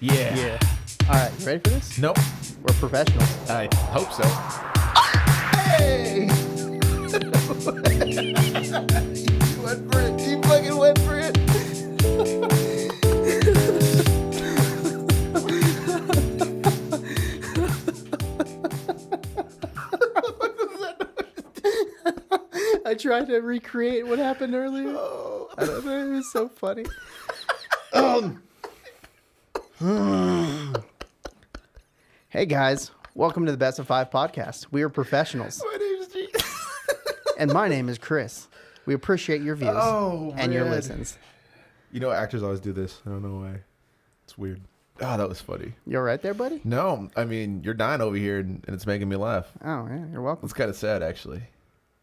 Yeah. All right, you ready for this? Nope. We're professionals. I hope so. Hey! You went for it. You fucking went for it. I tried to recreate what happened earlier. I don't know. It was so funny. Hey guys, welcome to the Best of Five podcast. We are professionals. My name's G. And my name is Chris. We appreciate your views and your listens. You know, actors always do this. I don't know why. It's weird. Oh, that was funny. You all right there, buddy? No, I mean, you're dying over here, and it's making me laugh. Oh, yeah, you're welcome. It's kind of sad, actually.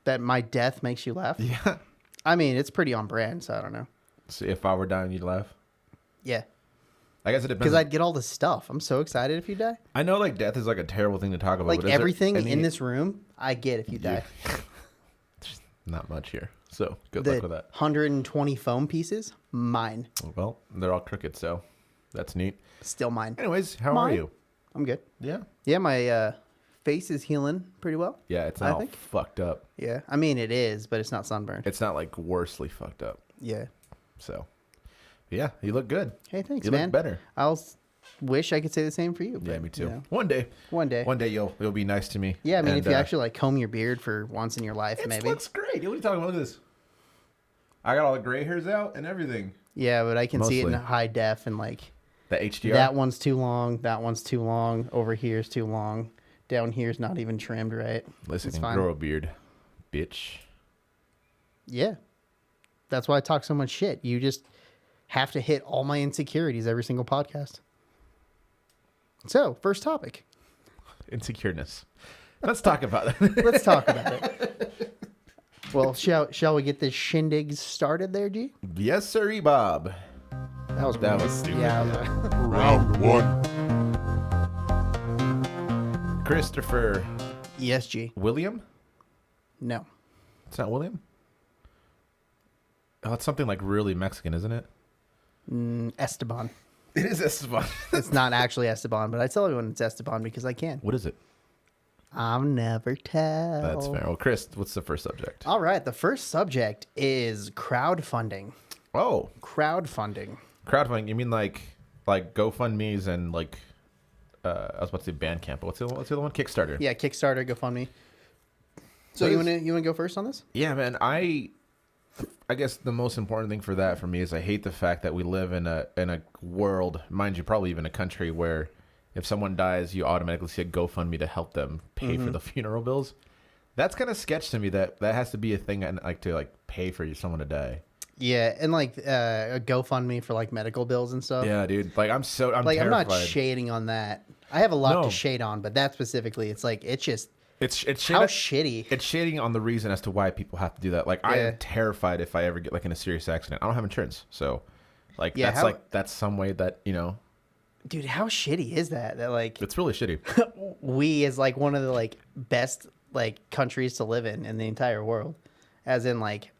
That my death makes you laugh? Yeah. I mean, it's pretty on brand, so I don't know. So if I were dying, you'd laugh? Yeah. I guess it depends. Because I'd get all the stuff. I'm so excited if you die. I know, like, death is, like, a terrible thing to talk about. Like, but everything in this room, I get if you die. There's not much here. So, good The luck with that. 120 foam pieces, mine. Well, they're all crooked, so that's neat. Still mine. Anyways, how are Mine? you? I'm good. Yeah. Yeah, my face is healing pretty well. Yeah, it's I not all think. fucked up. Yeah, I mean, it is, but it's not sunburned. It's not, like, worsely fucked up. Yeah. So, yeah, you look good. Hey, thanks, You man. look better. Wish I could say the same for you. Yeah, but, me too. you know. One day. One day. One day you'll be nice to me. Yeah, I mean, And, if you actually like comb your beard for once in your life, it maybe. looks great. What are you talking about? Look at this. I got all the gray hairs out and everything. Yeah, but I can see it in Mostly. high def and like The HDR. that one's too long, that one's too long, over here's too long, down here's not even trimmed right. Listen, It's and fine. grow a beard, bitch. Yeah, that's why I talk so much shit. You just have to hit all my insecurities every single podcast. So, first topic. Insecureness. Let's talk about it. Let's talk about it. Well, shall we get this shindig started there, G? Yes, sir, Bob. That was That weird. was stupid. Yeah. Round one. Christopher Yes, G. William? No. It's not William? Oh, it's something like really Mexican, isn't it? Esteban. It is Esteban. It's not actually Esteban, but I tell everyone it's Esteban because I can. What is it? I'll never tell. That's fair. Well, Chris, what's the first subject? All right. The first subject is crowdfunding. Oh, Crowdfunding. crowdfunding. You mean like GoFundMe's and like I was about to say Bandcamp, but what's the other one? Kickstarter. Yeah, Kickstarter, GoFundMe. So What you is- wanna go first on this? Yeah, man. I guess the most important thing for that for me is I hate the fact that we live in a world, mind you, probably even a country where if someone dies, you automatically see a GoFundMe to help them pay for the funeral bills. That's kind of sketch to me. That has to be a thing, and like to like pay for someone to die. Yeah, and like a GoFundMe for like medical bills and stuff. Yeah, dude. Like I'm Like terrified. I'm not shading on that. I have a lot No. to shade on, but that specifically, it's like it's just It's how shitty. It's shading on the reason as to why people have to do that. Like I Yeah. am terrified if I ever get like in a serious accident. I don't have insurance, so like Yeah, that's some way that Dude, how shitty is that? That like it's really shitty. we as like one of the like best like countries to live in the entire world, as in like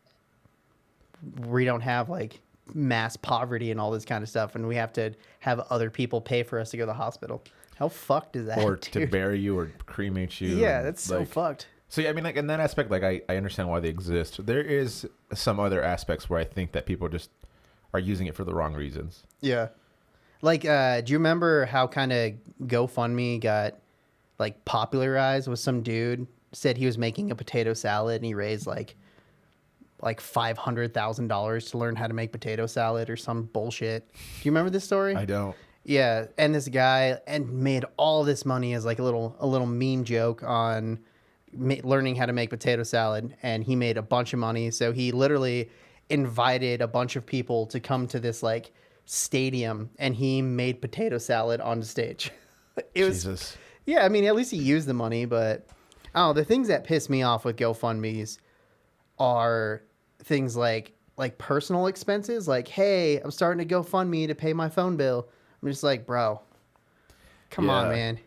we don't have like mass poverty and all this kind of stuff, and we have to have other people pay for us to go to the hospital. How fucked is that? Or to dude? bury you or cremate you. Yeah, and, that's so like, fucked. So yeah, I mean, like in that aspect, like I understand why they exist. There is some other aspects where I think that people just are using it for the wrong reasons. Yeah. Like, do you remember how kind of GoFundMe got like popularized with some dude said he was making a potato salad and he raised like $500,000 to learn how to make potato salad or some bullshit. Do you remember this story? I don't. Yeah, and this guy and made all this money as like a little meme joke on learning how to make potato salad, and he made a bunch of money. So he literally invited a bunch of people to come to this like stadium, and he made potato salad on the stage. It was, Jesus. yeah. I mean, at least he used the money, but the things that piss me off with GoFundMe's are things like personal expenses. Like, hey, I'm starting to GoFundMe to pay my phone bill. I'm just like, bro, come on, Yeah. man.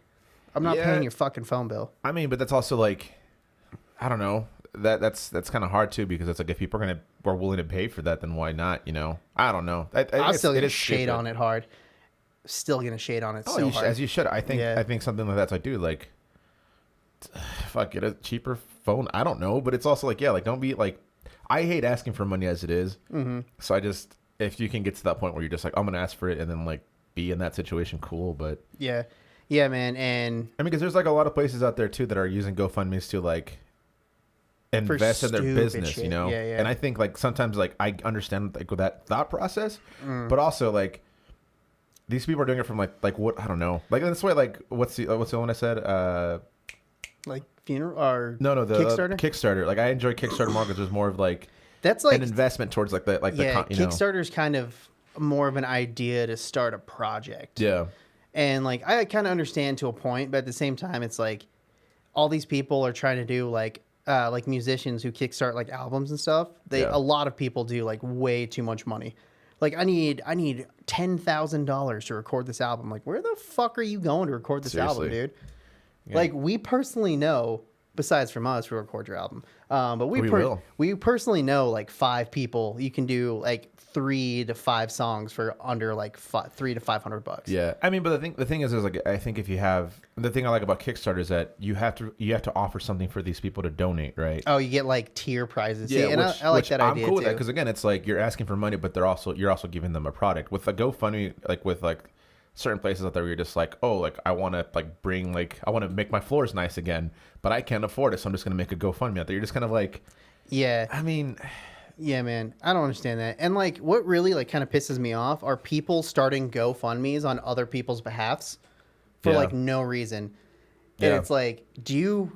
I'm not Yeah. paying your fucking phone bill. I mean, but that's also like, I don't know. That's kind of hard too, because it's like if people are willing to pay for that, then why not? I don't know. I'll still it get is shade stupid. on it hard. still gonna shade on it Oh, so hard. as you should. I think Yeah. I think something like that's like, dude, like, fuck, get a cheaper phone. I don't know, but it's also like, yeah, like, don't be like, I hate asking for money as it is. Mm-hmm. So I just, if you can get to that point where you're just like, I'm gonna ask for it, and then like be in that situation, cool. But Yeah, man, and I mean, because there's like a lot of places out there too that are using GoFundMe's to like invest in their stupid business, shit. you know. Yeah, yeah. And I think like sometimes like I understand like with that thought process, but also like these people are doing it from like what, I don't know, like that's why, like what's the one I said, like funeral or no, the Kickstarter. Kickstarter. Like I enjoy Kickstarter more because there's more of like That's like an investment towards like the yeah, you know. Kickstarter's kind of more of an idea to start a project. Yeah. And like I kind of understand to a point, but at the same time, it's like all these people are trying to do like musicians who kickstart like albums and stuff. A lot of people do like way too much money. Like I need $10,000 to record this album. Like where the fuck are you going to record this album, Seriously. dude? Yeah. Like we personally know, besides from us who record your album, but will. we personally know like 5 people. You can do like 3 to 5 songs for under like $300 to $500. Yeah, I mean, but the thing is like I think if you have, the thing I like about Kickstarter is that you have to offer something for these people to donate, right? Oh, you get like tier prizes. Yeah, See, and I like that idea I'm cool with that too. because again, it's like you're asking for money, but you're also giving them a product. With a GoFundMe, like with like certain places out there, where you're just like, oh, like I want to like bring like I want to make my floors nice again, but I can't afford it, so I'm just gonna make a GoFundMe out there. You're just kind of like, Yeah. I mean, Yeah, man. I don't understand that. And like what really like kind of pisses me off are people starting GoFundMes on other people's behalfs for Yeah. like no reason. And Yeah. it's like,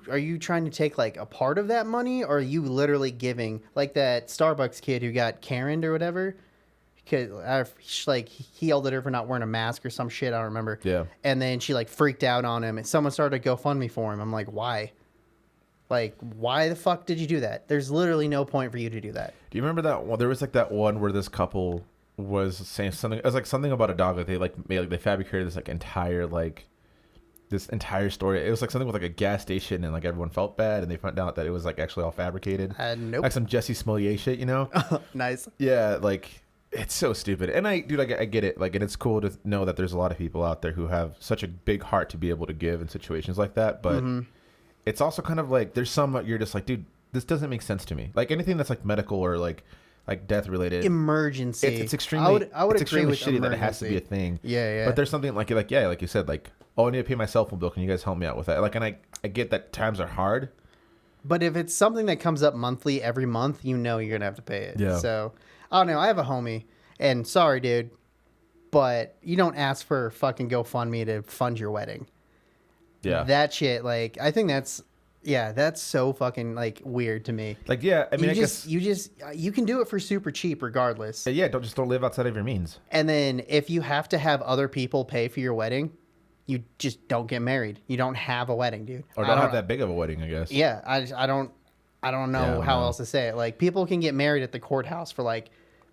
are you trying to take like a part of that money, or are you literally giving like that Starbucks kid who got Karen'd or whatever? Because like he yelled at her for not wearing a mask or some shit. I don't remember. Yeah. And then she like freaked out on him, and someone started a GoFundMe for him. I'm like, why? Like, why the fuck did you do that? There's literally no point for you to do that. do you remember that one? There was like that one where this couple was saying something. It was like something about a dog that they like made, like they fabricated this entire story. It was like something with like a gas station, and like everyone felt bad, and they found out that it was like actually all fabricated. Nope. Like some Jesse Smollett shit, you know? Nice. Yeah, like it's so stupid. And I get it. Like, and it's cool to know that there's a lot of people out there who have such a big heart to be able to give in situations like that. But it's also kind of like there's some you're just like, dude, this doesn't make sense to me. Like anything that's like medical or like death related, Emergency. it's extremely I would it's agree extremely with shitty that it has to be a emergency. thing. Yeah, yeah. But there's something like yeah, like you said, like, oh, I need to pay my cell phone bill. Can you guys help me out with that? Like, and I get that times are hard. But if it's something that comes up monthly, every month, you know you're gonna have to pay it. Yeah. So I don't know. I have a homie, and sorry, dude, but you don't ask for fucking GoFundMe to fund your wedding. Yeah. That shit, like, I think that's so fucking like weird to me. Like, yeah, I mean, You can do it for super cheap regardless. yeah, don't live outside of your means. And then if you have to have other people pay for your wedding, you just don't get married. You don't have a wedding, dude. Or don't have that big of a wedding, I guess. Yeah, I don't know how else to say it. Like people can get married at the courthouse for like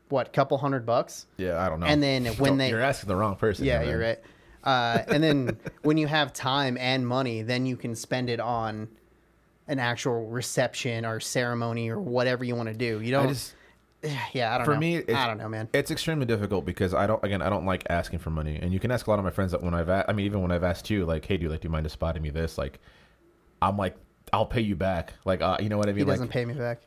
what, couple $100? Yeah, I don't know. And then when you're asking the wrong person. yeah, man. you're right. And then when you have time and money, then you can spend it on an actual reception or ceremony or whatever you want to do. You don't. Yeah, I don't know. For me, I don't know, man. It's extremely difficult because I don't like asking for money. And you can ask a lot of my friends that when even when I've asked you, like, hey, do you mind just spotting me this? Like, I'm like, I'll pay you back. Like, you know what I mean? He doesn't like, pay me back.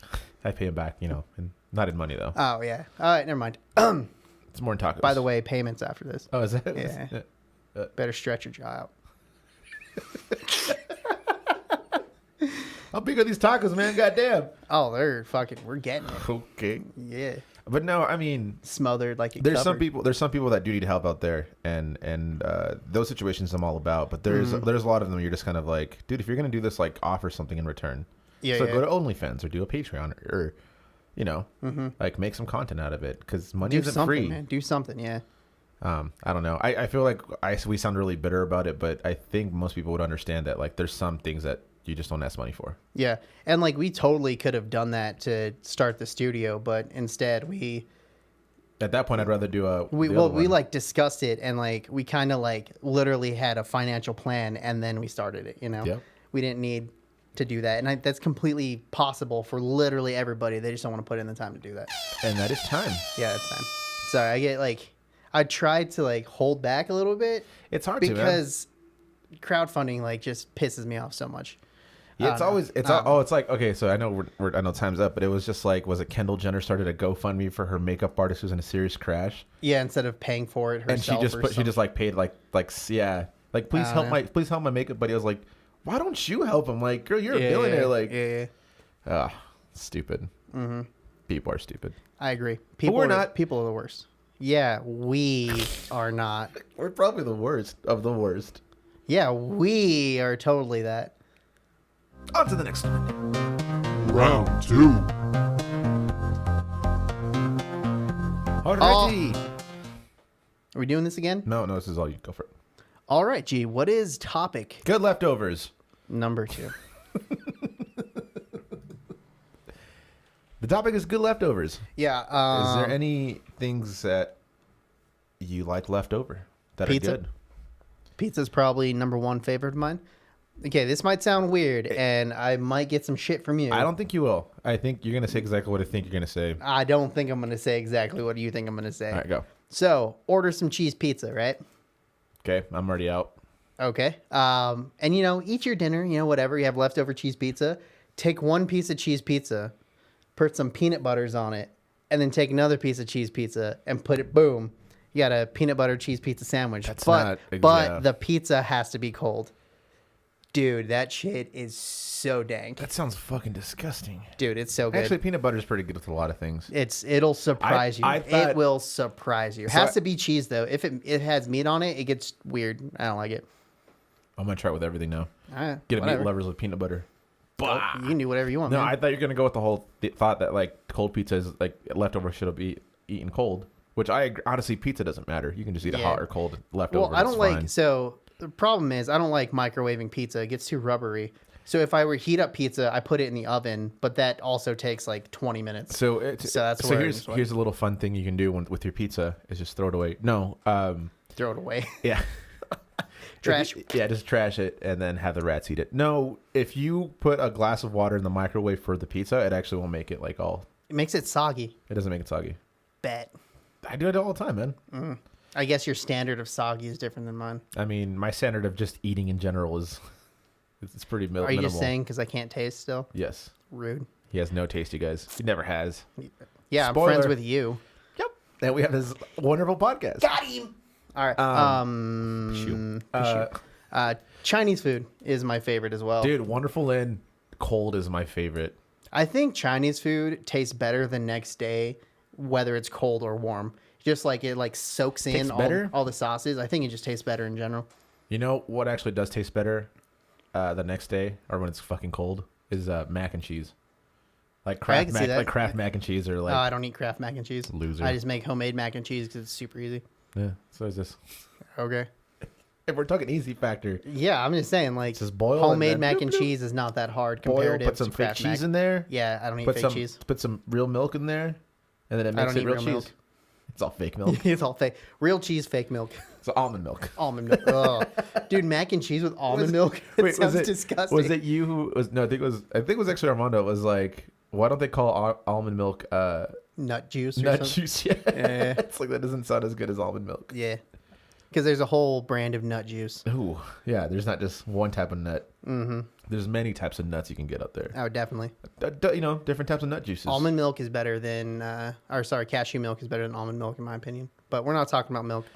I pay him back, you know, and not in money though. Oh yeah. All right, never mind. It's more in tacos. By the way, payments after this. Oh, is that? Yeah. Better stretch your jaw out. How big are these tacos, man? Goddamn. Oh, we're getting it. Okay. Yeah. But no, I mean, Smothered like there's some people that do need help out there, and those situations I'm all about. But there's a lot of them you're just kind of like, dude, if you're gonna do this, like, offer something in return. Yeah. So yeah. go to OnlyFans or do a Patreon or you know, like make some content out of it because money Do isn't something, free. man. Do something, yeah. I don't know. I feel like we sound really bitter about it, but I think most people would understand that like there's some things that you just don't ask money for. Yeah. And like we totally could have done that to start the studio, but instead At that point, I'd rather do we like discussed it, and like we kind of like literally had a financial plan, and then we started it, you know. Yeah. We didn't need to do that, and that's completely possible for literally everybody. They just don't want to put in the time to do that. and that is time. Yeah, it's time. Sorry, I get like I tried to like hold back a little bit. It's hard because crowdfunding like just pisses me off so much. Yeah, it's like, okay, so I know I know time's up, but it was just like, was it Kendall Jenner started a GoFundMe for her makeup artist who's in a serious crash? Yeah, instead of paying for it herself. And she just like paid like please help my makeup buddy. I was like, why don't you help him? Like, girl, you're a billionaire. Like, stupid. Mm-hmm. People are stupid. I agree. We're not. People are the worst. Yeah, we are not. We're probably the worst of the worst. Yeah, we are totally that. On to the next one. Round 2. Alrighty. Are we doing this again? No, this is all you. Go for it. All right, G. What is topic Good leftovers. number 2? The topic is good leftovers. Yeah. Is there any things that you like left over that Pizza? are good? Pizza's probably number 1 favorite of mine. Okay, this might sound weird, and I might get some shit from you. I don't think you will. I think you're going to say exactly what I think you're going to say. I don't think I'm going to say exactly what you think I'm going to say. All right, go. So, order some cheese pizza, right? Okay, I'm already out. Okay. And, eat your dinner, whatever. You have leftover cheese pizza. Take 1 piece of cheese pizza, put some peanut butters on it, and then take another piece of cheese pizza and put it, boom. You got a peanut butter cheese pizza sandwich. But the pizza has to be cold. Dude, that shit is so dank. That sounds fucking disgusting. Dude, it's so good. Actually, peanut butter is pretty good with a lot of things. It'll surprise you. I thought, it will surprise you. It has to be cheese though. If it has meat on it, it gets weird. I don't like it. I'm gonna try it with everything now. Get whatever. meat lovers with peanut butter. Oh, you can do whatever you want. No, man. I thought you were gonna go with the whole thought that like cold pizza is like leftover should be eaten cold. Which I agree. Honestly, pizza doesn't matter. You can just eat it hot or cold leftover. Well, I don't fine. So the problem is I don't like microwaving pizza. It gets too rubbery. So if I were to heat up pizza, I put it in the oven, but that also takes like 20 minutes. So here's a little fun thing you can do with your pizza is just throw it away. No, throw it away. Yeah. Trash. Yeah, just trash it and then have the rats eat it. No, if you put a glass of water in the microwave for the pizza, it actually will make it like all. It makes it soggy. It doesn't make it soggy. Bet. I do it all the time, man. I guess your standard of soggy is different than mine. I mean, my standard of just eating in general is it's pretty minimal. Are you just saying because I can't taste still? Yes. Rude. He has no taste, you guys. He never has. Yeah, Spoiler. I'm friends with you. Yep. And we have this wonderful podcast. Got him. All right. Chinese food is my favorite as well. Dude, Wonderful Inn cold is my favorite. I think Chinese food tastes better the next day, whether it's cold or warm. Just like it like soaks in all the sauces. I think it just tastes better in general. You know what actually does taste better the next day or when it's fucking cold is mac and cheese. Like Kraft mac and cheese or like. Oh, I don't eat Kraft mac and cheese. Loser. I just make homemade mac and cheese because it's super easy. Yeah. So is this. Okay. If we're talking easy factor. Yeah, I'm just saying like just boil homemade mac and cheese is not that hard compared to put some fake cheese in there. Yeah, I don't eat fake cheese. Put some real milk in there, and then it makes it real cheese. Milk. It's all fake milk. It's all fake. Real cheese, fake milk. It's almond milk. Almond milk. Oh, dude, mac and cheese with almond milk. It sounds disgusting. Was it you who was? No, I think it was actually Armando. It was like, why don't they call almond milk nut juice? Nut juice. Yeah. It's like that doesn't sound as good as almond milk. Yeah. Because there's a whole brand of nut juice. Ooh, yeah. There's not just one type of nut. Mm-hmm. There's many types of nuts you can get up there. Oh, definitely. Different types of nut juices. Almond milk is better than, cashew milk is better than almond milk in my opinion. But we're not talking about milk.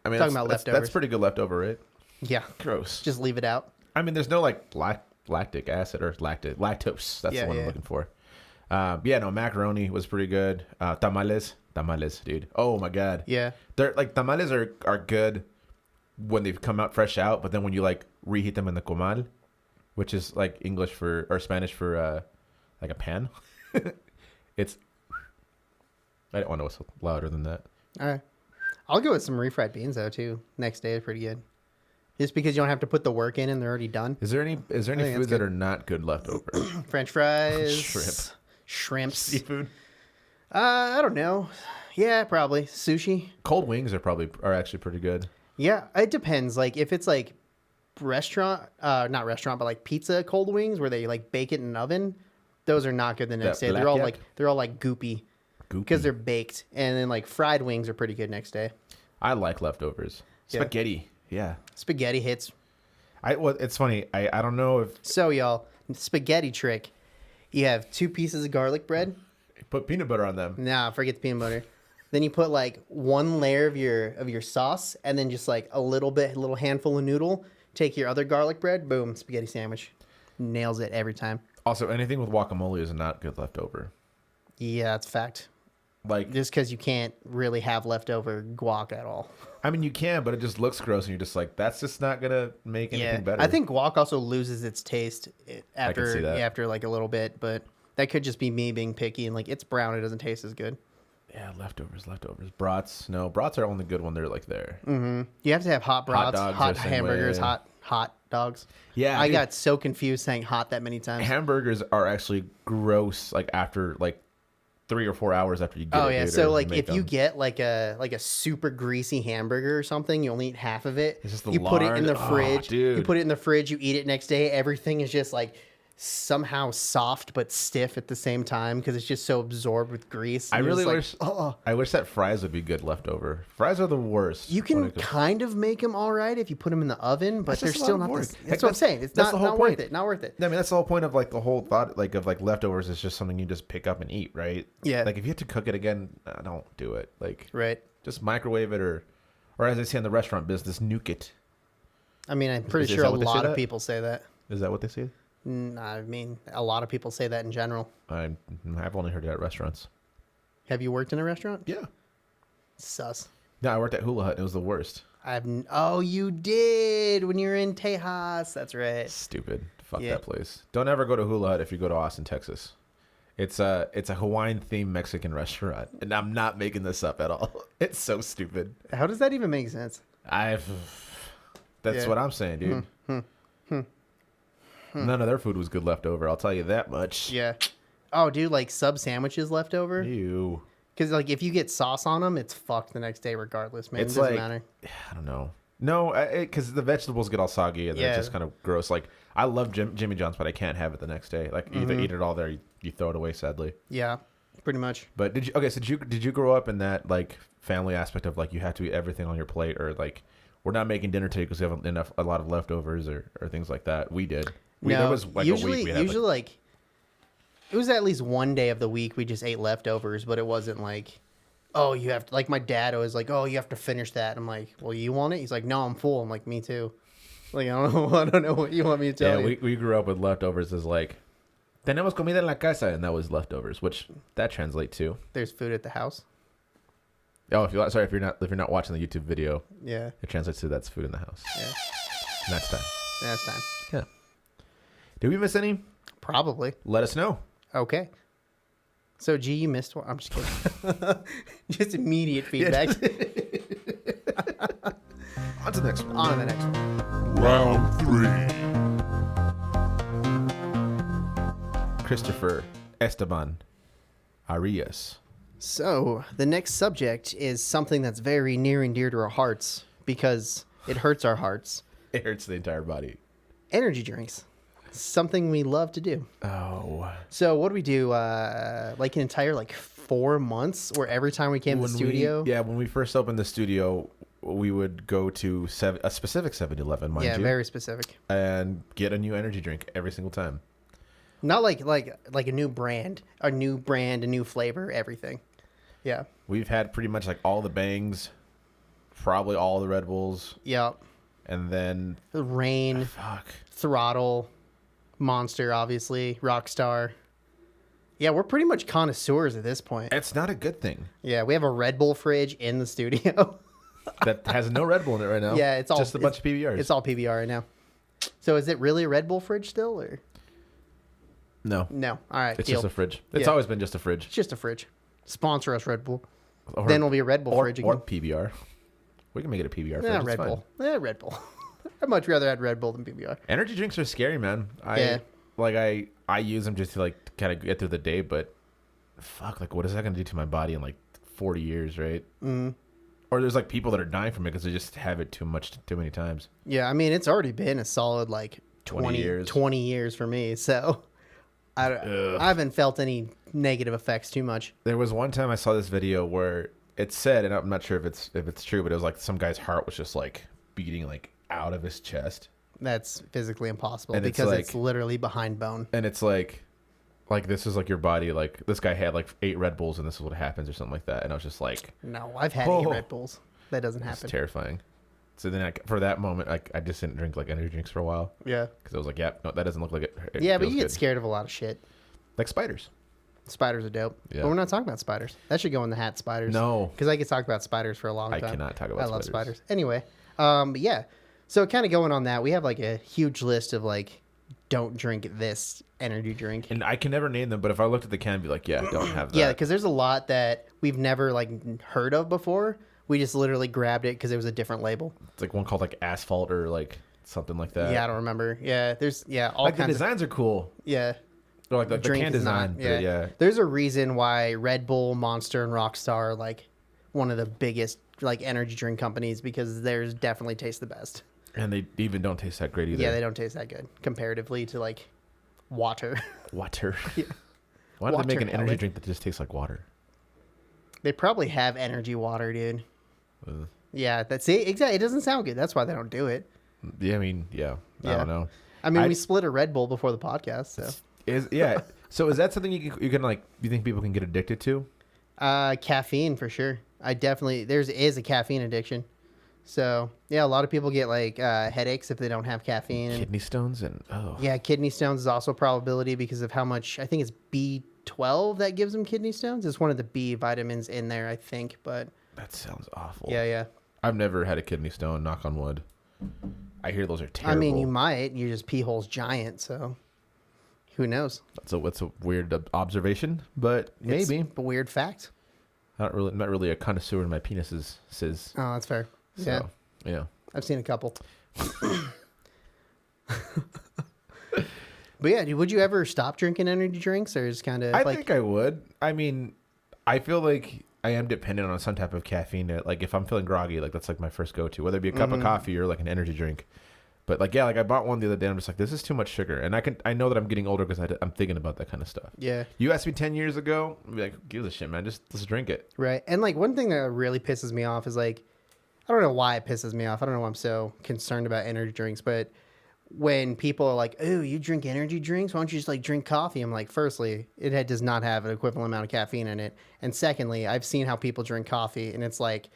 I mean, talking about leftovers. That's pretty good leftover, right? Yeah. Gross. Just leave it out. I mean, there's no like lactic acid or lactose. That's the one I'm looking for. Macaroni was pretty good. Tamales, dude. Oh my god. Yeah. They're like tamales are good when they've come out fresh out, but then when you like reheat them in the comal, which is like English for or Spanish for like a pan, it's. I don't want to whistle louder than that. All right. I'll go with some refried beans though too. Next day is pretty good. Just because you don't have to put the work in and they're already done. Is there any foods that are not good left over? French fries, shrimps, seafood. I don't know. Yeah, probably sushi. Cold wings are actually pretty good. Yeah, it depends. Like if it's like not restaurant, but like pizza cold wings where they like bake it in an oven, those are not good the next day. They're all like goopy because they're baked, and then like fried wings are pretty good next day. I like leftovers. Yeah. Spaghetti. Yeah. Spaghetti hits. Well, it's funny. I don't know if So y'all, spaghetti trick. You have 2 pieces of garlic bread. put peanut butter on them. Nah, forget the peanut butter. Then you put like 1 layer of your sauce, and then just like a little handful of noodle. Take your other garlic bread, boom, spaghetti sandwich. Nails it every time. Also, anything with guacamole is not good leftover. Yeah, that's a fact. Like, Just because you can't really have leftover guac at all. I mean, you can, but it just looks gross, and you're just like, that's just not gonna make anything better. I think guac also loses its taste after see that. after like a little bit, but that could just be me being picky and like it's brown, it doesn't taste as good. Yeah, leftovers. Brats. No, brats are only good when they're like there. You have to have hot brats, dogs hot are the same hamburgers, way. hot dogs. Yeah, I dude. got so confused saying hot that many times. Hamburgers are actually gross. Like after like 3 or 4 hours after you get Oh it. yeah, dude, so or like make if you them. get like a super greasy hamburger or something, you only eat half of it. It's just the You put it in the lard. Oh, fridge. You dude. put it in the fridge. You eat it next day. Everything is just like somehow soft but stiff at the same time because it's just so absorbed with grease. I And you're really just like, wish. I wish that fries would be good leftover. Fries are the worst. you when can it comes- kind of make them all right if you put them in the oven, but That's they're just a still lot of not. work. This, Heck, that's what I'm saying. It's that's not the whole worth point. it. Not worth it. I mean, that's the whole point of like the whole thought like of like leftovers is just something you just pick up and eat, right? Yeah. Like if you have to cook it again, don't do it. Like Right. just microwave it or as they say in the restaurant business, nuke it. I mean, I'm pretty Is sure that a what they say lot of that? people say that. Is that what they say? I mean, a lot of people say that in general. I've only heard it at restaurants. Have you worked in a restaurant? Yeah. Sus. No, I worked at Hula Hut. It was the worst. Oh, you did when you were in Tejas. That's right. Stupid. Fuck Yeah. that place. Don't ever go to Hula Hut if you go to Austin, Texas. It's a Hawaiian themed Mexican restaurant, and I'm not making this up at all. It's so stupid. How does that even make sense? That's Yeah. what I'm saying, dude. None of their food was good left over. I'll tell you that much. Yeah. Oh, dude, like sub sandwiches left over? Ew. Because like if you get sauce on them, it's fucked the next day regardless, man. It's it doesn't like matter. I don't know. No, because the vegetables get all soggy and Yeah. it's just kind of gross. Like I love Jimmy John's, but I can't have it the next day. Like you either eat it all there, you throw it away. Sadly. Yeah, pretty much. But did you? Okay, so did you grow up in that like family aspect of like you have to eat everything on your plate, or like we're not making dinner today because we have a lot of leftovers or things like that? We did. There was like usually, a week we had usually like it was at least one day of the week we just ate leftovers, but it wasn't like, oh, you have to. Like my dad always like, oh, you have to finish that. I'm like, well, you want it? He's like, no, I'm full. I'm like, me too. Like I don't know what you want me to tell you. we grew up with leftovers as like tenemos comida en la casa, and that was leftovers, which that translates to. There's food at the house. Oh, if you're not watching the YouTube video, Yeah, it translates to that's food in the house. yeah. Next time. Next time, Yeah. Did we miss any? probably. Let us know. Okay. So, G, you missed one. I'm just kidding. Just immediate feedback. On to the next one. On to the next one. Round 3. Christopher Esteban Arias. So, the next subject is something that's very near and dear to our hearts because it hurts our hearts. It hurts the entire body. Energy drinks. Something we love to do. Oh. So, what do we do? Like an entire 4 months where every time we came to the studio. When we first opened the studio, we would go to a specific 7-Eleven, mind Yeah, you, very specific. and get a new energy drink every single time. Not like a new brand, a new flavor, everything. Yeah. We've had pretty much like all the Bangs, probably all the Red Bulls, Yep. and then Rain, fuck. Throttle, Monster, obviously, Rockstar. Yeah, we're pretty much connoisseurs at this point. It's not a good thing. Yeah, we have a Red Bull fridge in the studio. That has no Red Bull in it right now. Yeah, it's all just a bunch of PBRs. It's all PBR right now. So is it really a Red Bull fridge still, or no. no? All right, It's deal. just a fridge. It's Yeah. always been just a fridge. It's just a fridge. Sponsor us, Red Bull. Or, Then it'll be a Red Bull fridge or again. PBR. We can make it a PBR fridge. Yeah, It's Red fine. Bull. Yeah, Red Bull. I'd much rather have Red Bull than PBR. Energy drinks are scary, man. Yeah. I use them just to like kind of get through the day, but fuck, like what is that gonna do to my body in like 40 years, right? Mm. Or there's like people that are dying from it because they just have it too many times. Yeah, I mean it's already been a solid 20 years. 20 years for me, so I haven't felt any negative effects too much. There was one time I saw this video where it said, and I'm not sure if it's true, but it was like some guy's heart was just like beating like out of his chest. That's physically impossible And because like, it's literally behind bone. And it's like this is like your body. Like this guy had like 8 Red Bulls, and this is what happens, or something like that. And I was just like, No, I've had 8 Red Bulls. That doesn't it's happen. terrifying. So then for that moment, I just didn't drink like energy drinks for a while. Yeah. Because I was like, yeah, no, that doesn't look like it. Yeah, but feels you get good. scared of a lot of shit. Like spiders. Spiders are dope. Yeah. But we're not talking about spiders. That should go in the hat, spiders. No. Because I could talk about spiders for a long time. I cannot talk about I spiders. love spiders. Anyway, but yeah. So kind of going on that, we have like a huge list of like, don't drink this energy drink. And I can never name them, but if I looked at the can, I'd be like, yeah, don't have that. Yeah, because there's a lot that we've never like heard of before. We just literally grabbed it because it was a different label. It's like one called like Asphalt or like something like that. Yeah, I don't remember. Yeah, there's all like the kinds of designs are cool. yeah. Or like the Drink can is not- design. Yeah. There's a reason why Red Bull, Monster, and Rockstar are like one of the biggest like energy drink companies because theirs definitely taste the best. And they even don't taste that great either. Yeah, they don't taste that good comparatively to like water. Water. Yeah. Why do they make an Water, energy Howard. drink that just tastes like water? They probably have energy water, dude. Ugh. Yeah, that's it. Exactly. It doesn't sound good. That's why they don't do it. Yeah, I mean, I Yeah. don't know. I mean, I- we split a Red Bull before the podcast, so. So is that something you can like? You think people can get addicted to? Caffeine for sure. I definitely is a caffeine addiction. So yeah, a lot of people get like headaches if they don't have caffeine. And, Kidney stones and yeah, kidney stones is also a probability because of how much I think it's B12 that gives them kidney stones. It's one of the B vitamins in there, I think. But that sounds awful. yeah. I've never had a kidney stone. Knock on wood. I hear those are terrible. I mean, you might. Your just pee hole's giant, so who knows? That's a weird observation, but maybe. It's a weird fact. I'm not really a connoisseur in my penises. Says Oh, that's fair. so. Yeah, Yeah. I've seen a couple. But yeah, dude, would you ever stop drinking energy drinks, or is kind of I like think I would. I mean, I feel like I am dependent on some type of caffeine. Like if I'm feeling groggy, like that's like my first go-to, whether it be a cup of coffee or like an energy drink. But like, yeah, like I bought one the other day. And I'm just like, this is too much sugar, and I know that I'm getting older because I'm thinking about that kind of stuff. yeah, You asked me 10 years ago, I'd be like, give a shit, man. Let's drink it. right. And like one thing that really pisses me off is like, I don't know why it pisses me off. I don't know why I'm so concerned about energy drinks, but when people are like, "Oh, you drink energy drinks? Why don't you just like drink coffee?" I'm like, firstly, does not have an equivalent amount of caffeine in it, and secondly, I've seen how people drink coffee, and it's like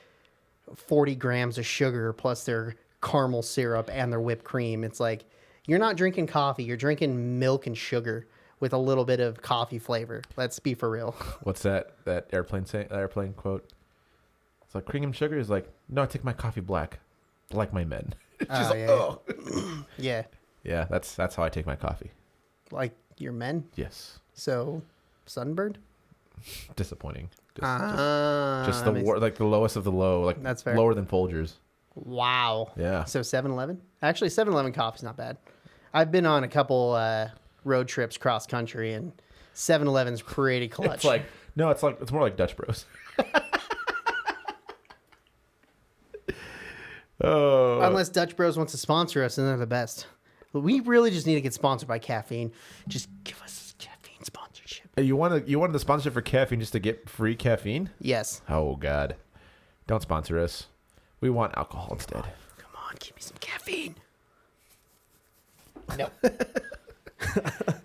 40 grams of sugar plus their caramel syrup and their whipped cream. It's like you're not drinking coffee; you're drinking milk and sugar with a little bit of coffee flavor. Let's be for real. What's that airplane quote? It's like cream and sugar is like, no, I take my coffee black, like my men. Just yeah. oh. Yeah, Yeah, that's how I take my coffee. like your men. Yes. So, Sunbird. Disappointing. Just That the makes- like the lowest of the low, like That's fair. lower than Folgers. Wow. Yeah. So 7-Eleven? Actually, 7-Eleven coffee's not bad. I've been on a couple road trips cross country, and 7-Eleven's pretty clutch. It's like no, it's more like Dutch Bros. Oh, Unless Dutch Bros wants to sponsor us, and they're the best. But we really just need to get sponsored by caffeine. Just give us caffeine sponsorship. you wanted the sponsorship for caffeine just to get free caffeine? Yes. Oh God, don't sponsor us. We want alcohol instead. Come on, give me some caffeine. No.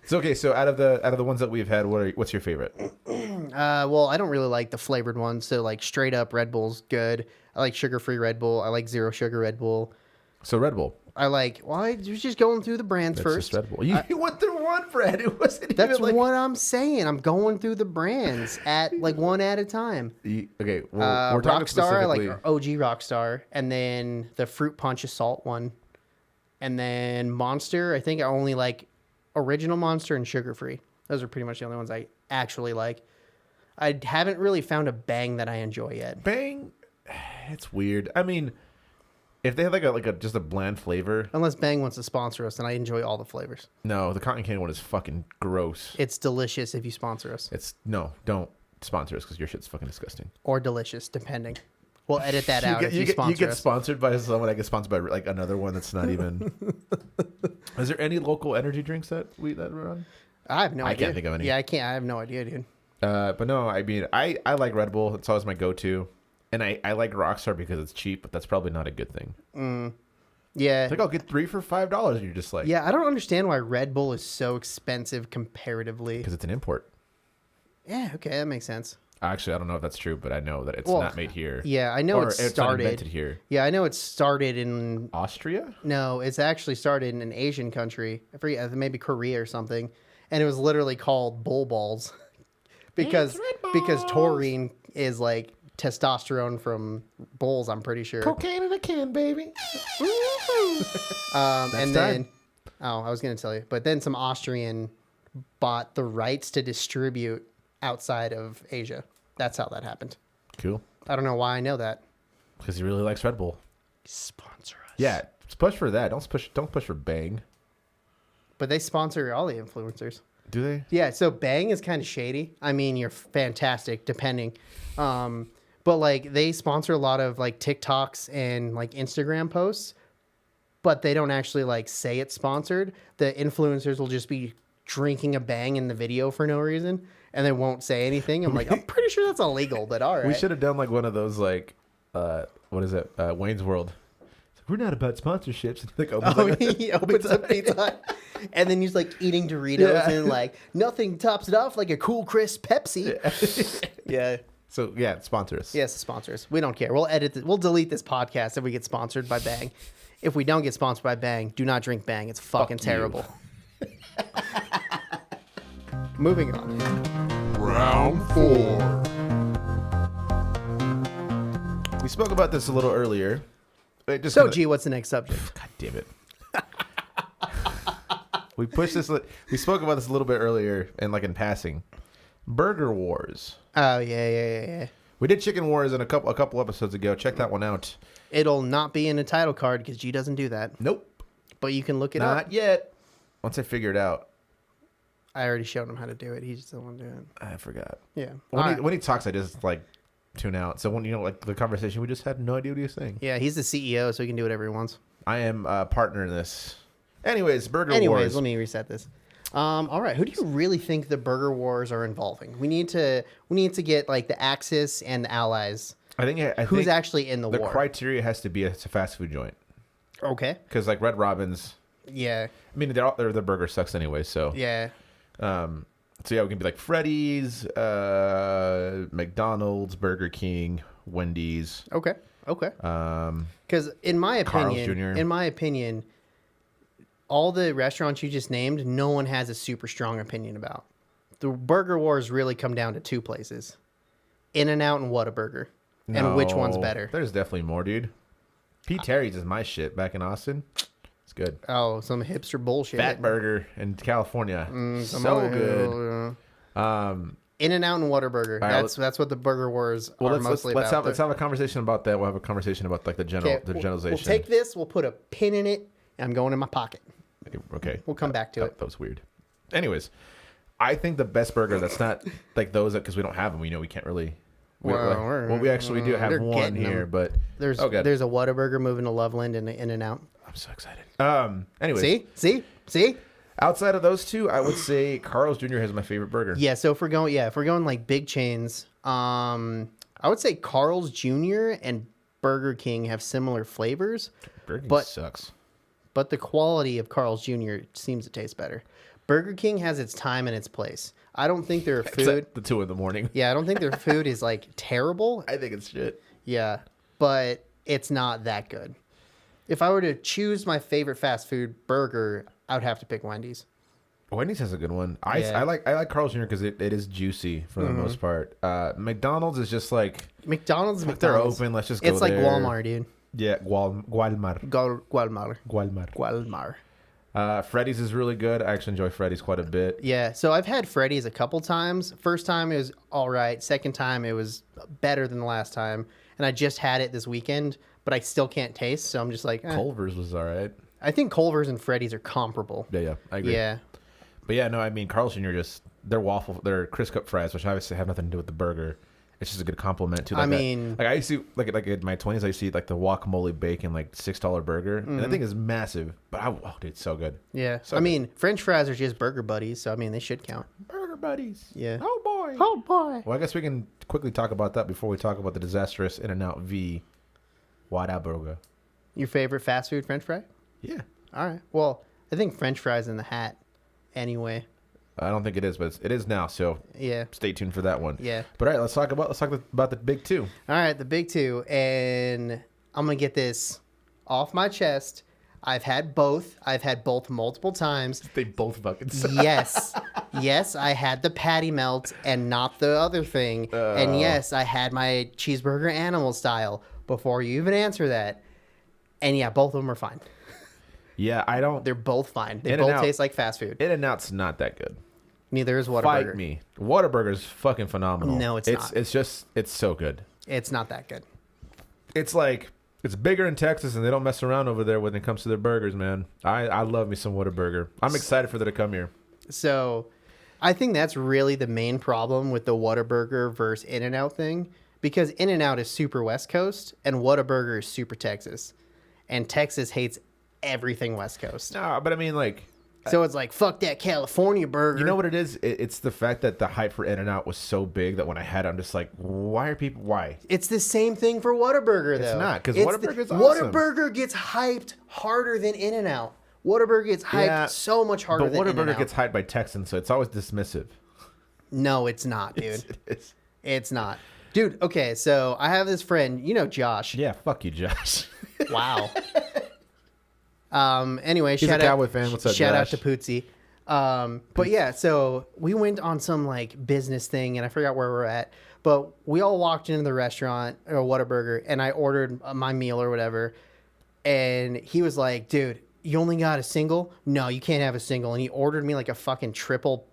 So okay, so out of the ones that we've had, what's your favorite? Well, I don't really like the flavored ones. So like straight up Red Bull's good. I like sugar-free Red Bull. I like zero sugar Red Bull. So Red Bull. I was just going through the brands That's first. just Red Bull. You went through one brand. It wasn't That's even like what I'm saying. I'm going through the brands at like one at a time. Okay, well, we're talking Rockstar, I specifically. like OG Rockstar, and then the Fruit Punch Assault one, and then Monster. I think I only like original Monster and sugar free. Those are pretty much the only ones I actually like. I haven't really found a Bang that I enjoy yet. Bang, it's weird. I mean, if they had like a just a bland flavor, Unless Bang wants to sponsor us, and I enjoy all the flavors. no, the cotton candy one is fucking gross. It's delicious if you sponsor us, Don't sponsor us because your shit's fucking disgusting. or delicious, depending. We'll edit that out if you you sponsor get us. sponsored by someone. I get sponsored by like another one that's not even. Is there any local energy drinks that run? I have no I idea. can't think of any. Yeah, I can't. I have no idea, dude. But no, I mean, I like Red Bull. It's always my go-to. And I like Rockstar because it's cheap, but that's probably not a good thing. Yeah. It's like, I'll get 3 for $5. And you're just like, Yeah, I don't understand why Red Bull is so expensive comparatively. because it's an import. Yeah, okay, that makes sense. Actually, I don't know if that's true, but I know that it's not made here. Yeah, I know Or it's it's not started. invented here. Yeah, I know it started in. Austria? No, it's actually started in an Asian country. I forget, maybe Korea or something, and it was literally called bull balls, because taurine is like testosterone from bulls. I'm pretty sure. Cocaine in a can, baby. And then, time. I was gonna tell you, but then some Austrian bought the rights to distribute outside of Asia. That's how that happened. Cool. I don't know why I know that. Because he really likes Red Bull. Sponsor us. Yeah, push for that. Don't push for Bang. But they sponsor all the influencers. Do they? Yeah, so Bang is kind of shady. I mean, you're fantastic, depending. But like they sponsor a lot of like TikToks and like Instagram posts, but they don't actually like say it's sponsored. The influencers will just be drinking a Bang in the video for no reason, and they won't say anything. I'm like, I'm pretty sure that's illegal, but all right. We should have done like one of those like, what is it? Wayne's World. It's like, we're not about sponsorships. Like, He opens up Pizza Hut, and then he's like eating Doritos and like nothing tops it off like a cool crisp Pepsi. Yeah. So yeah, sponsor us. Yes, sponsors. We don't care. We'll edit this. We'll delete this podcast if we get sponsored by Bang. If we don't get sponsored by Bang, do not drink Bang. It's fucking you. terrible. Moving on. Round 4. We spoke about this a little earlier. It just So, kinda- G, what's the next subject? God damn it. We pushed this. We spoke about this a little bit earlier, and like in passing, Burger Wars. Oh, yeah. We did Chicken Wars in a couple episodes ago. Check that one out. It'll not be in a title card because G doesn't do that. Nope, But you can look it up. not yet. Once I figure it out, I already showed him how to do it. He just doesn't want to do it. I forgot. Yeah. When he talks, I just like tune out. So when like the conversation, we just had no idea what he was saying. Yeah, he's the CEO, so he can do whatever he wants. I am a partner in this. Anyways, Burger Wars. Anyways, let me reset this. All right, who do you really think the Burger Wars are involving? We need to get like the Axis and the Allies. I think Who's actually in the war? The criteria has to be it's a fast food joint. Okay. Because like Red Robin's, Yeah. I mean the burger sucks anyway. So Yeah. So yeah, we can be like Freddy's, McDonald's, Burger King, Wendy's. Okay. Because in my Carl's opinion, all the restaurants you just named, no one has a super strong opinion about. The Burger Wars really come down to two places: In-N-Out and Whataburger. And which one's No, better? There's definitely more, dude. P. Terry's is my shit back in Austin. It's good. Oh, some hipster bullshit. Fat Burger in California. Some So other- good. In-N-Out and Whataburger. right, That's what the Burger Wars Well, are mostly let's about. have a conversation about that. We'll have a conversation about like the generalization. We'll take this. We'll put a pin in it. And I'm going in my pocket. Okay. We'll come back to it. That was weird. Anyways, I think the best burger that's not like those because we don't have them. We know we can't really. We actually do have they're one getting here, them. but There's oh, God. there's a Whataburger moving to Loveland and In-N-Out. I'm so excited. Anyways, See? outside of those two, I would say Carl's Jr. has my favorite burger. Yeah. So if we're going like big chains, I would say Carl's Jr. and Burger King have similar flavors, Burger King but- sucks. but the quality of Carl's Jr. seems to taste better. Burger King has its time and its place. I don't think their food. Except the 2 a.m. Yeah, I don't think their food is like terrible. I think it's shit. Yeah, but it's not that good. If I were to choose my favorite fast food burger, I would have to pick Wendy's. Wendy's has a good one. Yeah. I like Carl's Jr. because it is juicy for the most part. McDonald's is just like McDonald's. they're open. Let's just go It's like there. Walmart, dude. Yeah, Walmart. Walmart. Freddy's is really good. I actually enjoy Freddy's quite a bit. Yeah, so I've had Freddy's a couple times. First time it was all right. Second time it was better than the last time. And I just had it this weekend, but I still can't taste. So I'm just like, Culver's was all right. I think Culver's and Freddy's are comparable. Yeah, I agree. Yeah. But yeah, no, I mean, Carl's Jr. they're crisp cut fries, which obviously have nothing to do with the burger. It's just a good compliment to. Like I mean, like I used to like in my 20s, I used to eat like the guacamole bacon like $6 burger, and that thing is massive. But dude, it's so good. yeah. So I good. mean, French fries are just burger buddies, so I mean, they should count. Burger buddies. Yeah. Oh boy. boy. Oh boy. Well, I guess we can quickly talk about that before we talk about the disastrous In-N-Out v. Whataburger. Your favorite fast food French fry? Yeah. All right. Well, I think French fries in the hat. Anyway. I don't think it is, but it is now. So Yeah. stay tuned for that one. Yeah. But all right, let's talk about the big two. All right, the big two, and I'm gonna get this off my chest. I've had both. I've had both multiple times. They both fucking suck. Yes, I had the patty melt and not the other thing. And yes, I had my cheeseburger animal style. Before you even answer that, and yeah, both of them are fine. Yeah, I don't. They're both fine. They In-N-Out. both taste like fast food. In-N-Out's not that good. Neither is Whataburger. Fight me. Whataburger's fucking phenomenal. No, it's not. It's so good. It's not that good. It's like it's bigger in Texas, and they don't mess around over there when it comes to their burgers, man. I love me some Whataburger. I'm excited for them to come here. So, I think that's really the main problem with the Whataburger versus In-N-Out thing, because In-N-Out is super West Coast and Whataburger is super Texas, and Texas hates everything West Coast. No, but I mean, like, So it's like, fuck that California burger. you know what it is? It's the fact that the hype for In-N-Out was so big that when I had it, I'm just like, why? It's the same thing for Whataburger, though. It's not, 'cause It's Whataburger's awesome. Whataburger gets hyped harder than In-N-Out. Whataburger gets hyped so much harder But than Whataburger In-N-Out. gets hyped by Texans, so it's always dismissive. No, it's not, dude. It's- It's not. Dude, okay, so I have this friend, you know Josh. yeah, fuck you, Josh. Wow. Anyway, He's a Cowboy fan. What's up, shout out Josh? to Pootsy. But yeah, so we went on some like business thing and I forgot where we're at, but we all walked into the restaurant or Whataburger and I ordered my meal or whatever. And he was like, dude, you only got a single? No, you can't have a single. And he ordered me like a fucking triple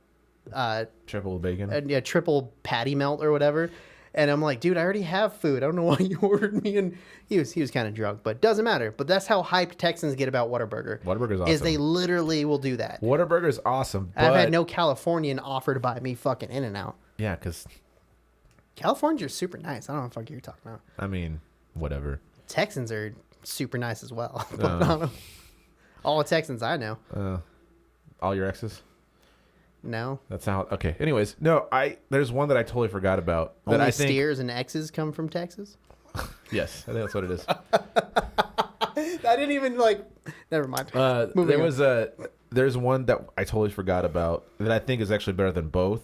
Bacon. a triple patty melt or whatever. And I'm like, dude, I already have food. I don't know why you ordered me. And he was kind of drunk, but doesn't matter. But that's how hyped Texans get about Whataburger. Whataburger's awesome. Is they literally will do that. Whataburger's awesome, but I've had no Californian offer to buy me fucking In-N-Out. yeah, because Californians are super nice. I don't know what the fuck you're talking about. I mean, whatever. Texans are super nice as well. But I don't know. All the Texans I know. All your exes. No. That's how. Okay. Anyways, no. There's one that I totally forgot about. That Only I think. steers and X's come from Texas? Yes, I think that's what it is. I didn't even never mind. Moving on. There's one that I totally forgot about that I think is actually better than both,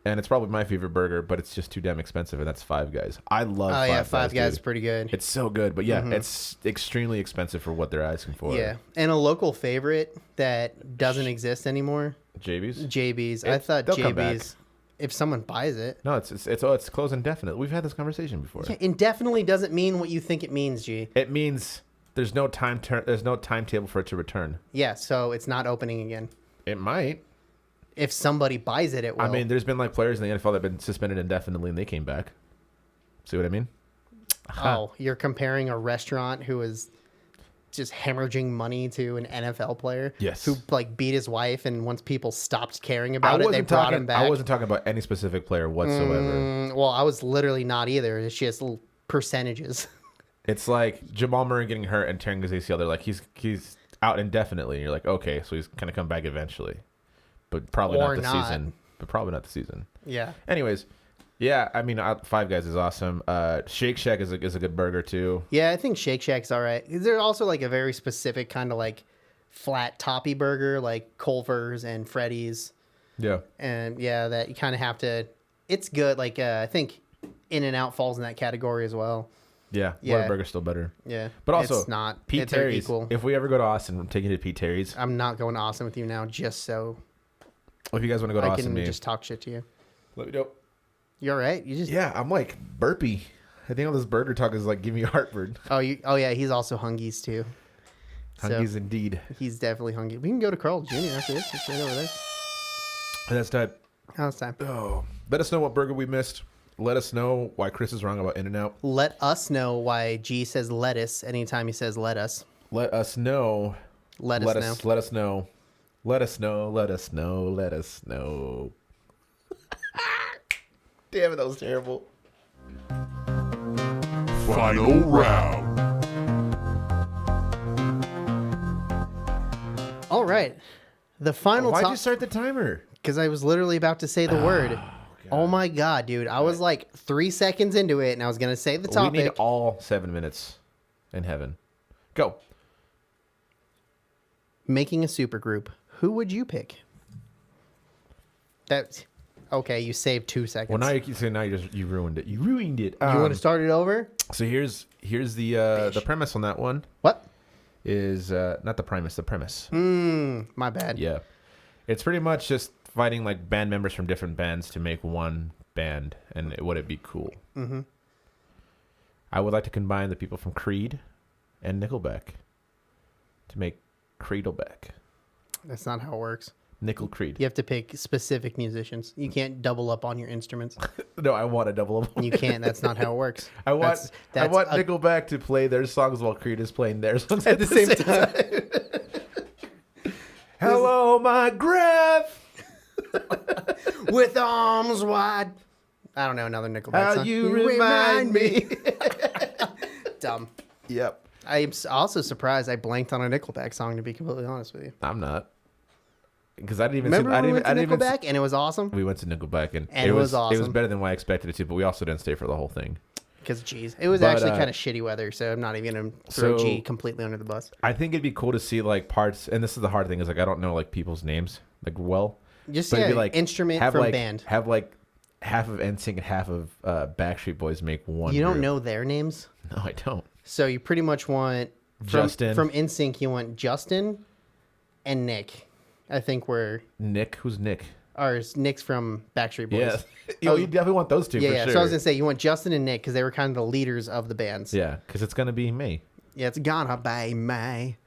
and it's probably my favorite burger, but it's just too damn expensive, and that's Five Guys. I love. Oh yeah, Five Guys is dude. pretty good. It's so good, but yeah, it's extremely expensive for what they're asking for. Yeah, and a local favorite that doesn't exist anymore, JB's. JB's. I thought they'll come back. JB's, if someone buys it, No, it's closed indefinitely. We've had this conversation before. yeah, indefinitely doesn't mean what you think it means, G. It means there's no timetable for it to return. Yeah, so it's not opening again. It might. If somebody buys it, it will. I mean, there's been like players in the NFL that have been suspended indefinitely and they came back. See what I mean? oh, you're comparing a restaurant who is just hemorrhaging money to an NFL player, Yes. who beat his wife, and once people stopped caring about it, they brought him back. I wasn't talking about any specific player whatsoever. Well, I was literally not either. It's just little percentages. It's like Jamal Murray getting hurt and tearing his ACL. They're like, he's out indefinitely. And you're like, okay, so he's going to come back eventually. But probably Or not the not. season. But probably not the season. Yeah. Anyways, yeah, I mean, Five Guys is awesome. Shake Shack is a good burger, too. Yeah, I think Shake Shack's all right. They're also a very specific kind of flat toppy burger, like Culver's and Freddy's. Yeah. And yeah, that you kind of have to. It's good. I think In-N-Out falls in that category as well. Yeah. Yeah. Whataburger's still better. Yeah, But also, it's not. Pete They're Terry's. equal. If we ever go to Austin, I'm taking you to Pete Terry's. I'm not going to Austin with you now, just so If you guys want to go to I Austin, can me, just talk shit to you. let me know. You all right? You just Yeah, I'm like burpy. I think all this burger talk is like giving me heartburn. oh yeah, he's also Hungies too. Hungies indeed. He's definitely hungry. We can go to Carl Jr. after this. It's right over there. That's time. Oh, it's time. Oh, let us know what burger we missed. Let us know why Chris is wrong about In-N-Out. Let us know why G says lettuce anytime he says let us. Let us know. Let us know. Let us know. Let us know. Let us know. Let us know. Damn it, that was terrible. Final round. All right. The final Why'd top. you start the timer? Because I was literally about to say the word. Oh my god, dude! I was like 3 seconds into it, and I was gonna say the topic. We need all 7 minutes in heaven. Go. Making a supergroup. Who would you pick? That. Okay, you saved 2 seconds. Well, now you keep saying you ruined it. You ruined it. You want to start it over? So here's the premise on that one. What? Is not the premise, the premise. My bad. Yeah. It's pretty much just finding like band members from different bands to make one band, and would it be cool? Mm-hmm. I would like to combine the people from Creed and Nickelback to make Creedleback. That's not how it works. Nickel Creed. You have to pick specific musicians. You can't double up on your instruments. No, I want to double up. You can't. That's not how it works. I want Nickelback to play their songs while Creed is playing their songs at the same time. Hello, my graph. With arms wide. I don't know another Nickelback How song. you remind me. Dumb. Yep. I'm also surprised I blanked on a Nickelback song, to be completely honest with you. I'm not. Because I didn't even. Remember I when we didn't went to even. Nickelback and it was awesome? We went to Nickelback and it was awesome. It was better than what I expected it to, but we also didn't stay for the whole thing. Because, geez, it was actually kind of shitty weather, so I'm not even going to throw G completely under the bus. I think it'd be cool to see like parts, and this is the hard thing is like I don't know like people's names like well. Just but it'd be, like, instrument have, from like, band. Have like half of NSYNC and half of Backstreet Boys make one. You don't group. know their names? No, I don't. So you pretty much want Justin from NSYNC. You want Justin and Nick. I think we're Nick. Who's Nick? Nick's from Backstreet Boys. Yeah, you definitely want those two. Yeah, for yeah. Sure. So I was gonna say you want Justin and Nick because they were kind of the leaders of the bands. Yeah, because it's gonna be me. Yeah, it's gonna be me.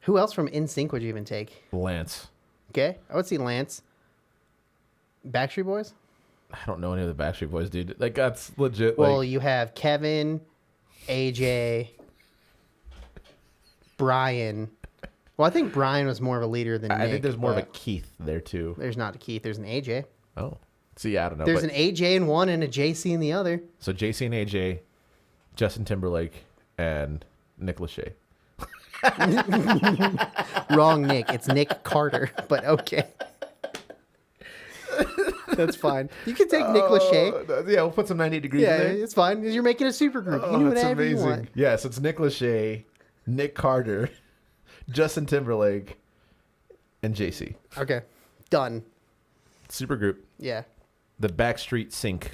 Who else from NSYNC would you even take? Lance. Okay, I would see Lance. Backstreet Boys. I don't know any of the Backstreet Boys, dude. Like that's legit. Well, like, you have Kevin, AJ, Brian. Well, I think Brian was more of a leader than Nick. I think there's more of a Keith there too. There's not a Keith. There's an AJ. Oh, see, yeah, I don't know. There's an AJ in one and a JC in the other. So JC and AJ, Justin Timberlake, and Nick Lachey. Wrong Nick. It's Nick Carter, but okay. That's fine. You can take Nick Lachey. Yeah, we'll put some 98 degrees Yeah, in there. it's fine. You're making a super group. You can do that's whatever you amazing. want. Yeah, so it's Nick Lachey, Nick Carter, Justin Timberlake, and JC. Okay. Done. Supergroup. Yeah. The Backstreet Sync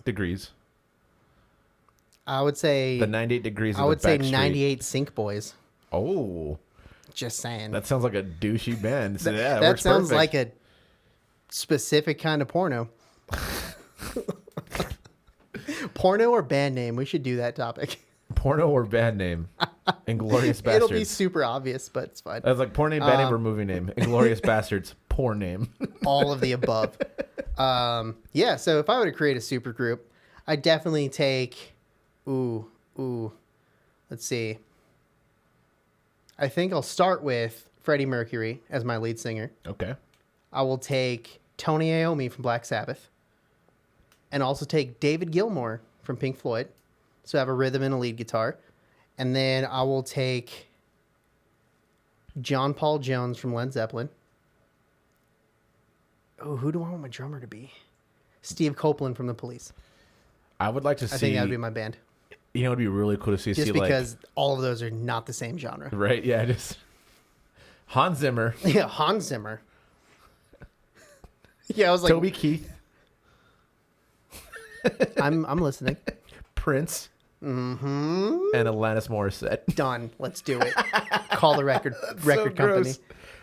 degrees. I would say The 98 degrees of I would the say Backstreet. 98 Sync Boys. Oh, Just saying. that sounds like a douchey band. So yeah, that works sounds perfect. like a specific kind of porno. Porno or band name? We should do that topic. Porno or band name. Inglorious Bastards. It'll be super obvious, but it's fine. I was like, porn name, band name, or movie name. Inglorious Bastards, poor name. All of the above. Yeah, so if I were to create a super group, I'd definitely take let's see. I think I'll start with Freddie Mercury as my lead singer. Okay. I will take Tony Iommi from Black Sabbath. And also take David Gilmour from Pink Floyd. So I have a rhythm and a lead guitar. And then I will take John Paul Jones from Led Zeppelin. Oh, who do I want my drummer to be? Steve Copeland from The Police. I would like to see. I think that would be my band. You know, it'd be really cool to see. Just see because all of those are not the same genre. Right? Yeah, just Hans Zimmer, Yeah, Hans Zimmer. Yeah, I was like, Toby Keith, I'm listening. Prince, and Alanis Morissette. Done. Let's do it. Call the record So company. gross.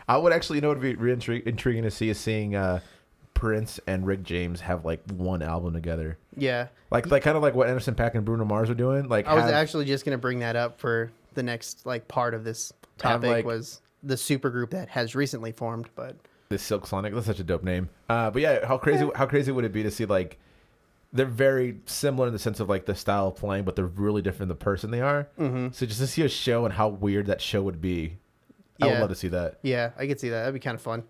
I would actually, you know, what would be really intriguing to see is seeing Prince and Rick James have like one album together. Yeah. Like kind of like what Anderson .Paak and Bruno Mars are doing. Like I was actually just going to bring that up for the next like part of this topic like- was the supergroup that has recently formed, but the Silk Sonic. That's such a dope name. But yeah, how crazy would it be to see like they're very similar in the sense of like the style of playing, but they're really different in the person they are. Mm-hmm. So just to see a show and how weird that show would be, I would Yeah. love to see that. yeah, I could see that. That'd be kind of fun.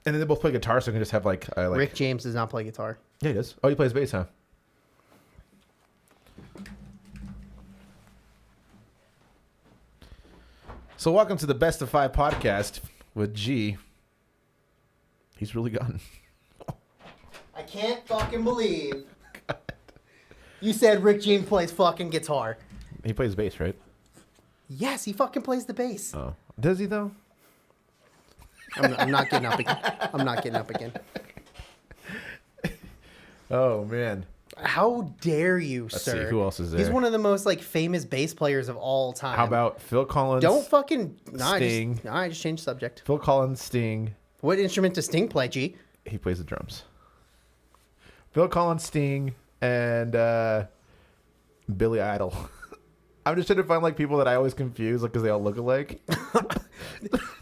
And then they both play guitar, so I can just have like Rick James does not play guitar. Yeah, he does. Oh, he plays bass, huh? So welcome to the Best of 5 podcast with G. He's really gone. I can't fucking believe you said Rick James plays fucking guitar. He plays bass, right? Yes, he fucking plays the bass. Oh, does he though? I'm not getting up again. I'm not getting up again. Oh man. How dare you, Let's sir? see, who else is there? He's one of the most like famous bass players of all time. How about Phil Collins? Don't fucking Sting. I just changed the subject. Phil Collins, Sting. What instrument does Sting play, G? He plays the drums. Phil Collins, Sting, and Billy Idol. I'm just trying to find like people that I always confuse, like because they all look alike.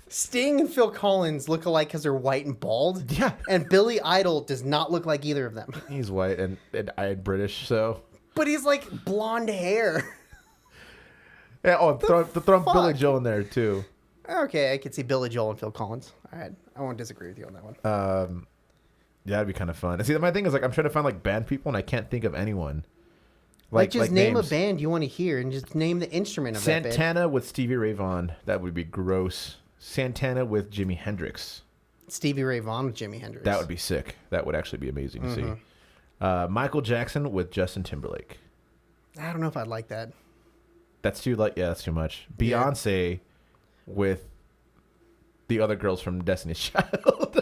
Sting and Phil Collins look alike because they're white and bald. Yeah. And Billy Idol does not look like either of them. He's white and I'm British, so. But he's like blonde hair. Yeah. Oh, throw fuck? Billy Joel in there too. Okay, I could see Billy Joel and Phil Collins. All right, I won't disagree with you on that one. Yeah, that'd be kind of fun. And see, my thing is like I'm trying to find like band people, and I can't think of anyone. Like just name names. a band you want to hear, and just name the instrument of that band. Santana with Stevie Ray Vaughan. That would be gross. Santana with Jimi Hendrix. Stevie Ray Vaughan with Jimi Hendrix. That would be sick. That would actually be amazing to see. Michael Jackson with Justin Timberlake. I don't know if I'd like that. That's too that's too much. Yeah. Beyonce with the other girls from Destiny's Child.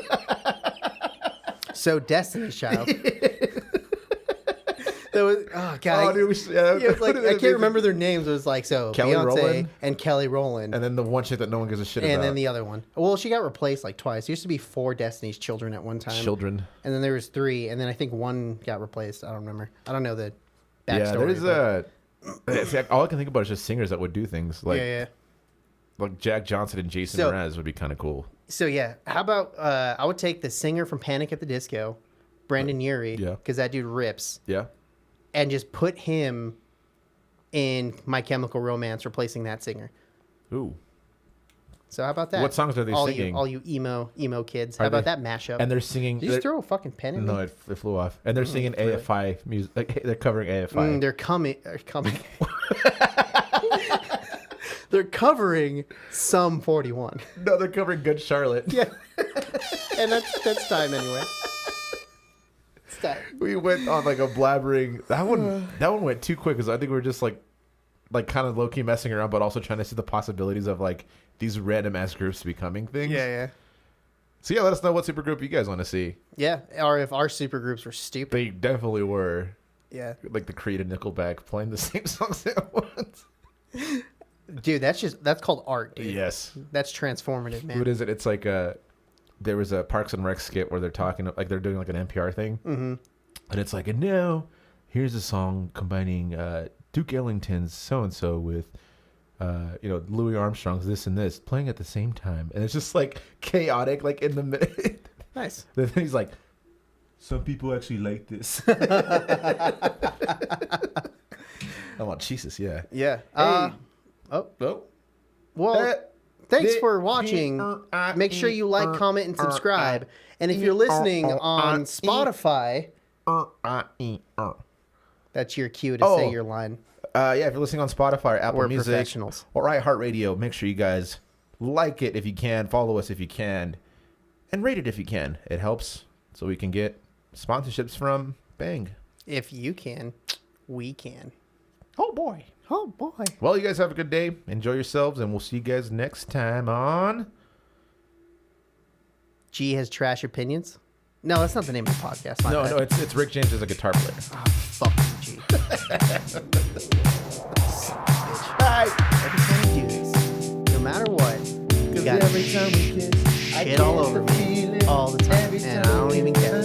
So Destiny's Child. That was, oh god, dude, I can't remember their names. It was like Kelly Beyonce Rowland? and Kelly Rowland, And then the one chick that no one gives a shit and about. then the other one. Well, she got replaced like twice. There used to be 4 Destiny's Children at one time. Children. And then there was 3, and then I think 1 got replaced. I don't remember. I don't know the backstory. Yeah, there's but- see, all I can think about is just singers that would do things like yeah. like Jack Johnson and Jason So- Mraz would be kind of cool. So yeah, how about I would take the singer from Panic at the Disco, Brandon Urie, Yeah. because that dude rips, Yeah. and just put him in My Chemical Romance, replacing that singer. Ooh. So how about that? What songs are they singing? All you emo kids. How Are about they- that mashup? And they're singing. Did you just throw a fucking pen in No, me? it flew off. And they're singing threw it. AFI music. Like, they're covering AFI. They're coming. They're covering Sum 41. No, they're covering Good Charlotte. Yeah, and that's time anyway. It's time. We went on like a blabbering. That one went too quick because I think we were just like kind of low key messing around, but also trying to see the possibilities of like these random ass groups becoming things. Yeah. So yeah, let us know what supergroup you guys want to see. Yeah, or if our supergroups were stupid. They definitely were. Yeah. Like the Creed and Nickelback playing the same songs at once. Dude, that's called art, dude. Yes. That's transformative, man. What is it? It's like there was a Parks and Rec skit where they're talking like they're doing like an NPR thing, and it's like, and now here's a song combining Duke Ellington's so and so with Louis Armstrong's this and this playing at the same time, and it's just like chaotic, like in the middle. Nice. Then he's like, some people actually like this. Oh, Jesus, yeah. Yeah. Oh. Well, thanks for watching. Make sure you like, comment, and subscribe. And if you're listening on Spotify, that's your cue to say your line. Yeah, if you're listening on Spotify or Apple We're Music professionals. or iHeartRadio, make sure you guys like it if you can, follow us if you can, and rate it if you can. It helps so we can get sponsorships from Bang. If you can, we can. Oh, boy. Oh, boy. Well, you guys have a good day. Enjoy yourselves, and we'll see you guys next time on... G has trash opinions. No, that's not the name of the podcast. My bad. No, it's Rick James as a guitar player. Oh, fuck you, G. Bitch. Bye. Every time you do this, no matter what, you got every time we kiss, shit all over me all the time, and I don't even care.